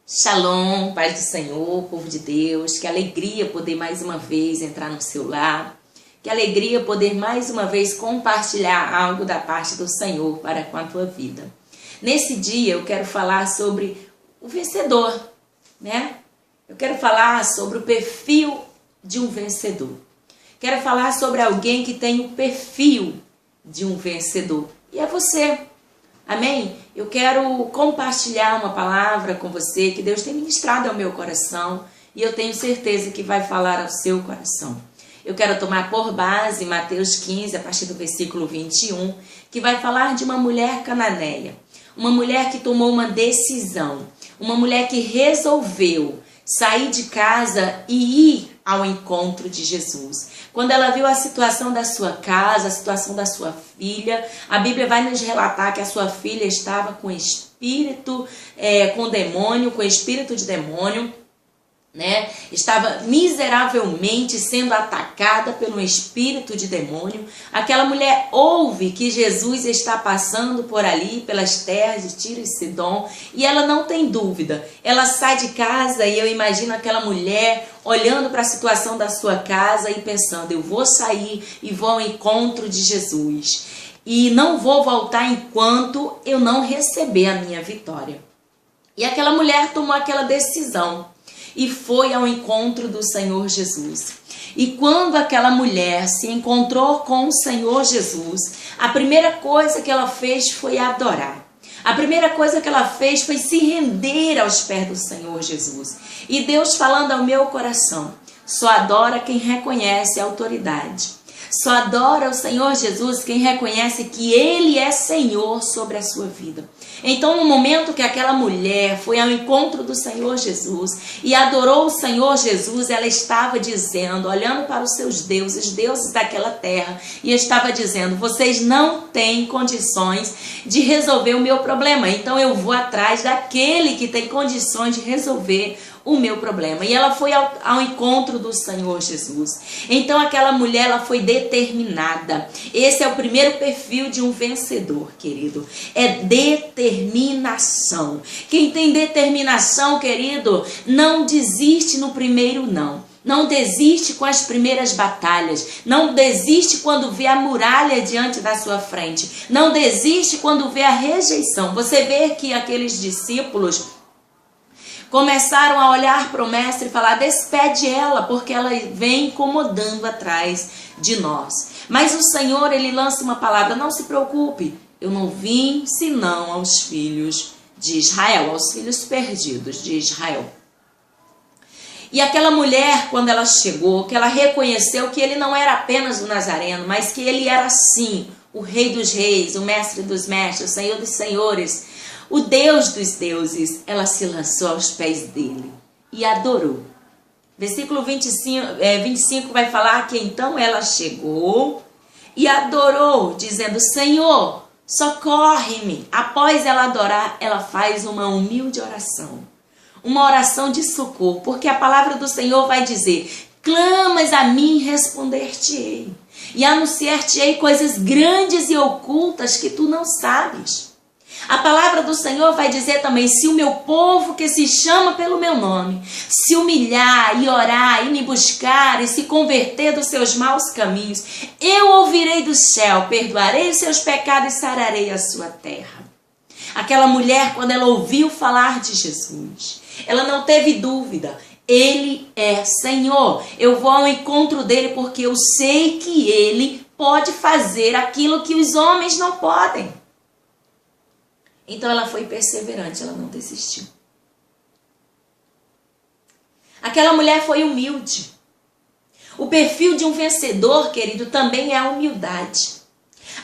Shalom, paz do Senhor, povo de Deus, que alegria poder mais uma vez entrar no seu lar, que alegria poder mais uma vez compartilhar algo da parte do Senhor para com a tua vida. Nesse dia eu quero falar sobre o vencedor, né? Eu quero falar sobre o perfil de um vencedor. Quero falar sobre alguém que tem o perfil de um vencedor. E é você. Amém? Eu quero compartilhar uma palavra com você que Deus tem ministrado ao meu coração e eu tenho certeza que vai falar ao seu coração. Eu quero tomar por base Mateus 15, a partir do versículo 21, que vai falar de uma mulher cananeia. Uma mulher que tomou uma decisão. Uma mulher que resolveu sair de casa e ir ao encontro de Jesus. Quando ela viu a situação da sua casa, a situação da sua filha, a Bíblia vai nos relatar que a sua filha estava com espírito, com demônio, com espírito de demônio, né? Estava miseravelmente sendo atacada pelo espírito de demônio. Aquela mulher ouve que Jesus está passando por ali, pelas terras de Tiro e Sidom, e ela não tem dúvida. Ela sai de casa e eu imagino aquela mulher olhando para a situação da sua casa e pensando: eu vou sair e vou ao encontro de Jesus. E não vou voltar enquanto eu não receber a minha vitória. E aquela mulher tomou aquela decisão e foi ao encontro do Senhor Jesus. E quando aquela mulher se encontrou com o Senhor Jesus, a primeira coisa que ela fez foi adorar. A primeira coisa que ela fez foi se render aos pés do Senhor Jesus. E Deus falando ao meu coração: só adora quem reconhece a autoridade. Só adora o Senhor Jesus quem reconhece que Ele é Senhor sobre a sua vida. Então, no momento que aquela mulher foi ao encontro do Senhor Jesus e adorou o Senhor Jesus, ela estava dizendo, olhando para os seus deuses, deuses daquela terra, e estava dizendo: vocês não têm condições de resolver o meu problema, então eu vou atrás daquele que tem condições de resolver o meu problema. E ela foi ao encontro do Senhor Jesus. Então aquela mulher, ela foi determinada. Esse é o primeiro perfil de um vencedor, querido. É determinação. Quem tem determinação, querido, não desiste no primeiro não. Não desiste com as primeiras batalhas. Não desiste quando vê a muralha diante da sua frente. Não desiste quando vê a rejeição. Você vê que aqueles discípulos começaram a olhar para o mestre e falar: despede ela, porque ela vem incomodando atrás de nós. Mas o Senhor, Ele lança uma palavra: não se preocupe, eu não vim senão aos filhos de Israel, aos filhos perdidos de Israel. E aquela mulher, quando ela chegou, que ela reconheceu que Ele não era apenas o Nazareno, mas que Ele era sim o Rei dos Reis, o Mestre dos Mestres, o Senhor dos Senhores, o Deus dos deuses, ela se lançou aos pés dele e adorou. Versículo 25 vai falar que então ela chegou e adorou, dizendo: Senhor, socorre-me. Após ela adorar, ela faz uma humilde oração, uma oração de socorro, porque a palavra do Senhor vai dizer: clamas a mim, responder-te-ei, e anunciar-te-ei coisas grandes e ocultas que tu não sabes. A palavra do Senhor vai dizer também: se o meu povo que se chama pelo meu nome se humilhar e orar e me buscar e se converter dos seus maus caminhos, eu ouvirei do céu, perdoarei os seus pecados e sararei a sua terra. Aquela mulher, quando ela ouviu falar de Jesus, ela não teve dúvida: Ele é Senhor. Eu vou ao encontro dele porque eu sei que Ele pode fazer aquilo que os homens não podem. Então ela foi perseverante, ela não desistiu. Aquela mulher foi humilde. O perfil de um vencedor, querido, também é a humildade.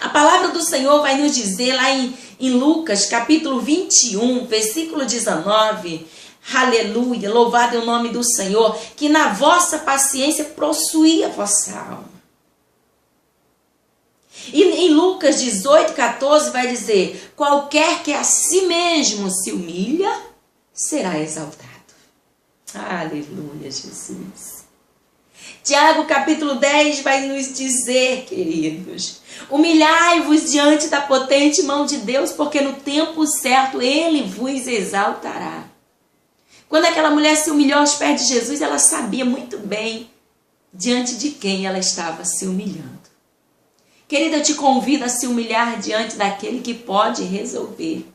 A palavra do Senhor vai nos dizer lá em Lucas, capítulo 21, versículo 19, aleluia, louvado é o nome do Senhor, que na vossa paciência possui a vossa alma. E em Lucas 18, 14 vai dizer: qualquer que a si mesmo se humilha, será exaltado. Aleluia, Jesus. Tiago capítulo 10 vai nos dizer, queridos: humilhai-vos diante da potente mão de Deus, porque no tempo certo Ele vos exaltará. Quando aquela mulher se humilhou aos pés de Jesus, ela sabia muito bem diante de quem ela estava se humilhando. Querida, eu te convido a se humilhar diante daquele que pode resolver.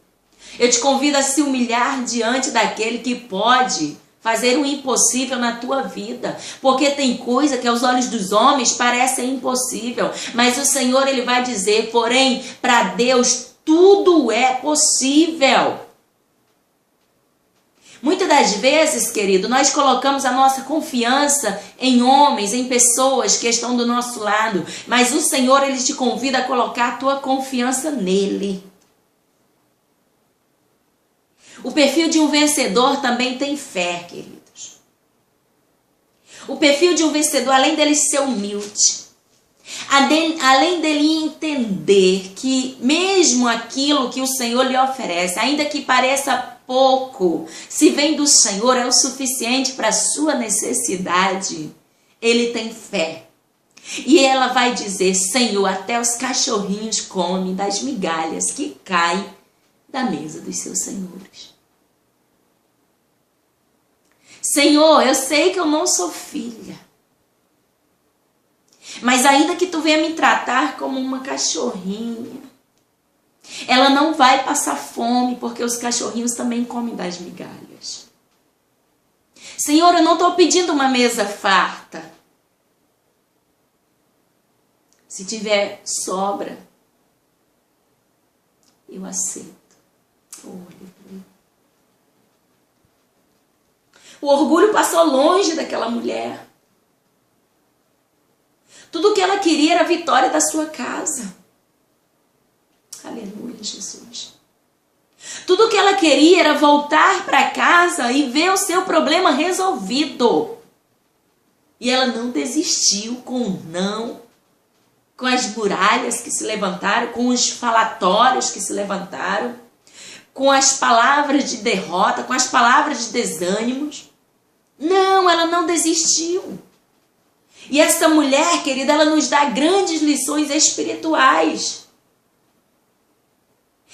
Eu te convido a se humilhar diante daquele que pode fazer o impossível na tua vida. Porque tem coisa que aos olhos dos homens parece impossível. Mas o Senhor, Ele vai dizer, porém, para Deus tudo é possível. Muitas das vezes, querido, nós colocamos a nossa confiança em homens, em pessoas que estão do nosso lado. Mas o Senhor, Ele te convida a colocar a tua confiança nele. O perfil de um vencedor também tem fé, queridos. O perfil de um vencedor, além dele ser humilde, além dele entender que mesmo aquilo que o Senhor lhe oferece, ainda que pareça pouco, se vem do Senhor, é o suficiente para a sua necessidade, ele tem fé. E ela vai dizer, Senhor, até os cachorrinhos comem das migalhas que caem da mesa dos seus senhores. Senhor, eu sei que eu não sou filha, mas ainda que tu venha me tratar como uma cachorrinha, ela não vai passar fome, porque os cachorrinhos também comem das migalhas. Senhor, eu não estou pedindo uma mesa farta. Se tiver sobra, eu aceito. O orgulho passou longe daquela mulher. Tudo o que ela queria era a vitória da sua casa. Aleluia, Jesus. Tudo o que ela queria era voltar para casa e ver o seu problema resolvido. E ela não desistiu com o não, com as muralhas que se levantaram, com os falatórios que se levantaram, com as palavras de derrota, com as palavras de desânimos. Não, ela não desistiu. E essa mulher, querida, ela nos dá grandes lições espirituais.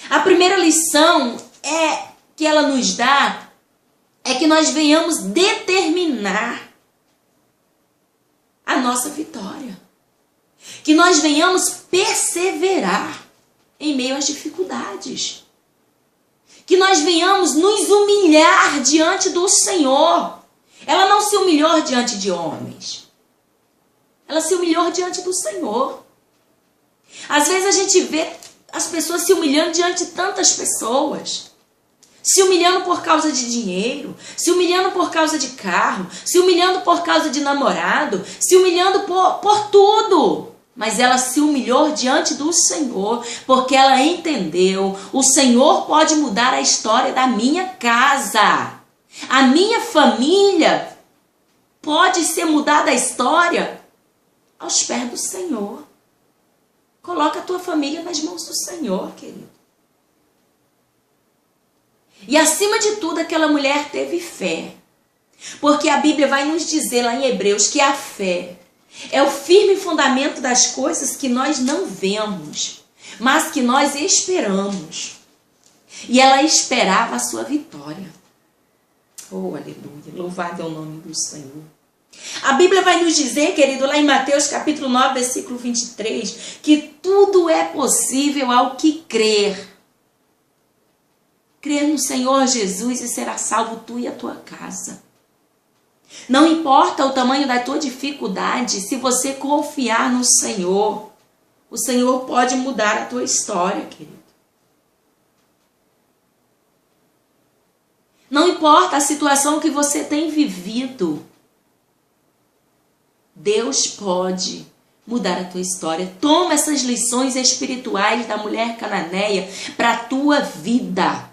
A primeira lição que ela nos dá é que nós venhamos determinar a nossa vitória. Que nós venhamos perseverar em meio às dificuldades. Que nós venhamos nos humilhar diante do Senhor. Ela não se humilhou diante de homens. Ela se humilhou diante do Senhor. Às vezes a gente vê as pessoas se humilhando diante de tantas pessoas. Se humilhando por causa de dinheiro, se humilhando por causa de carro, se humilhando por causa de namorado, se humilhando por tudo. Mas ela se humilhou diante do Senhor, porque ela entendeu, o Senhor pode mudar a história da minha casa. A minha família pode ser mudada a história aos pés do Senhor. Coloca a tua família nas mãos do Senhor, querido. E acima de tudo, aquela mulher teve fé. Porque a Bíblia vai nos dizer lá em Hebreus que a fé é o firme fundamento das coisas que nós não vemos, mas que nós esperamos. E ela esperava a sua vitória. Oh, aleluia. Louvado é o nome do Senhor. A Bíblia vai nos dizer, querido, lá em Mateus capítulo 9, versículo 23, que tudo é possível ao que crer. Crer no Senhor Jesus e será salvo tu e a tua casa. Não importa o tamanho da tua dificuldade, se você confiar no Senhor, o Senhor pode mudar a tua história, querido. Não importa a situação que você tem vivido, Deus pode mudar a tua história. Toma essas lições espirituais da mulher cananeia para a tua vida.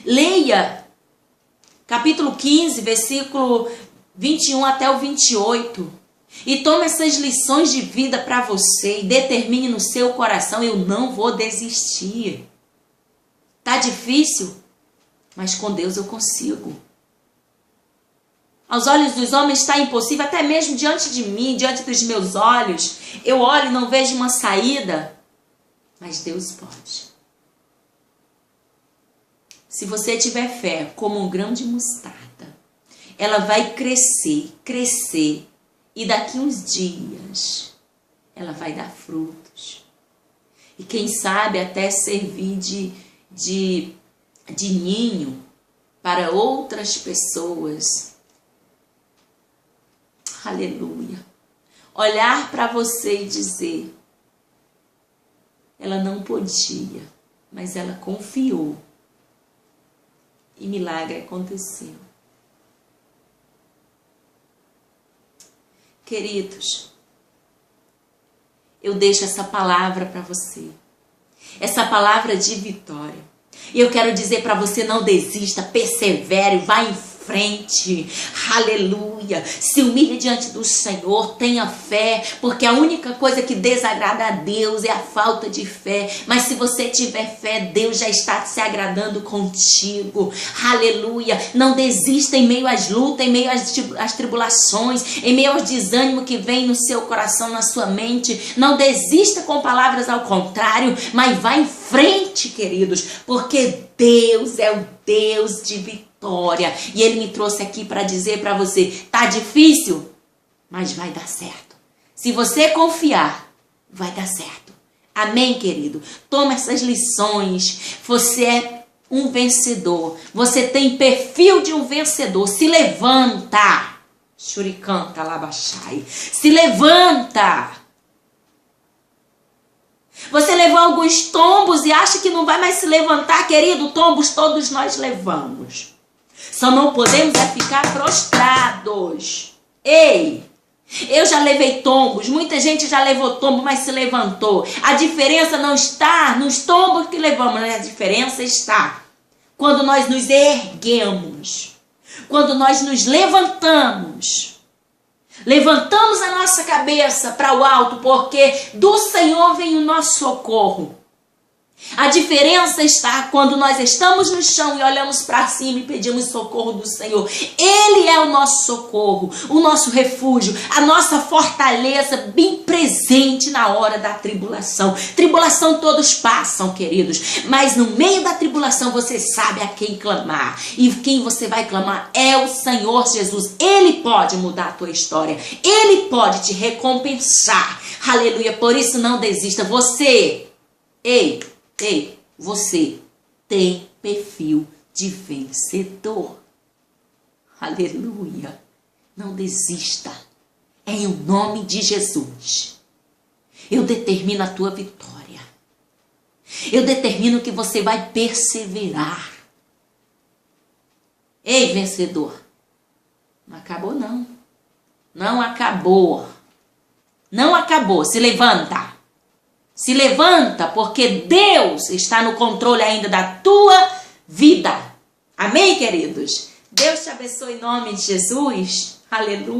Leia capítulo 15, versículo 21 até o 28. E tome essas lições de vida para você e determine no seu coração, eu não vou desistir. Tá difícil? Mas com Deus eu consigo. Aos olhos dos homens está impossível, até mesmo diante de mim, diante dos meus olhos. Eu olho e não vejo uma saída, mas Deus pode. Se você tiver fé como um grão de mostarda, ela vai crescer, crescer. E daqui uns dias, ela vai dar frutos. E quem sabe até servir de ninho para outras pessoas. Aleluia. Olhar para você e dizer, ela não podia, mas ela confiou. E milagre aconteceu. Queridos, eu deixo essa palavra para você. Essa palavra de vitória. E eu quero dizer para você, não desista, persevere, vá em frente. Aleluia. Se humilhe diante do Senhor, tenha fé, porque a única coisa que desagrada a Deus é a falta de fé. Mas se você tiver fé, Deus já está se agradando contigo. Aleluia. Não desista em meio às lutas, em meio às tribulações, em meio ao desânimo que vem no seu coração, na sua mente. Não desista com palavras ao contrário, mas vá em frente, queridos, porque Deus é o Deus de vitória. E Ele me trouxe aqui para dizer para você, tá difícil, mas vai dar certo. Se você confiar, vai dar certo. Amém, querido? Toma essas lições. Você é um vencedor. Você tem perfil de um vencedor. Se levanta. Shuricanta labachai. Se levanta. Você levou alguns tombos e acha que não vai mais se levantar, querido? Tombos todos nós levamos. Só não podemos é ficar prostrados. Ei, eu já levei tombos, muita gente já levou tombo, mas se levantou. A diferença não está nos tombos que levamos, né? A diferença está quando nós nos erguemos, quando nós nos levantamos. Levantamos a nossa cabeça para o alto, porque do Senhor vem o nosso socorro. A diferença está quando nós estamos no chão e olhamos para cima e pedimos socorro do Senhor. Ele é o nosso socorro, o nosso refúgio, a nossa fortaleza bem presente na hora da tribulação. Tribulação todos passam, queridos, mas no meio da tribulação você sabe a quem clamar. E quem você vai clamar é o Senhor Jesus. Ele pode mudar a tua história. Ele pode te recompensar. Aleluia. Por isso não desista. Você, você tem perfil de vencedor. Aleluia. Não desista. Em o nome de Jesus. Eu determino a tua vitória. Eu determino que você vai perseverar. Ei, vencedor. Não acabou, não. Não acabou. Não acabou. Se levanta. Se levanta, porque Deus está no controle ainda da tua vida. Amém, queridos? Deus te abençoe em nome de Jesus. Aleluia.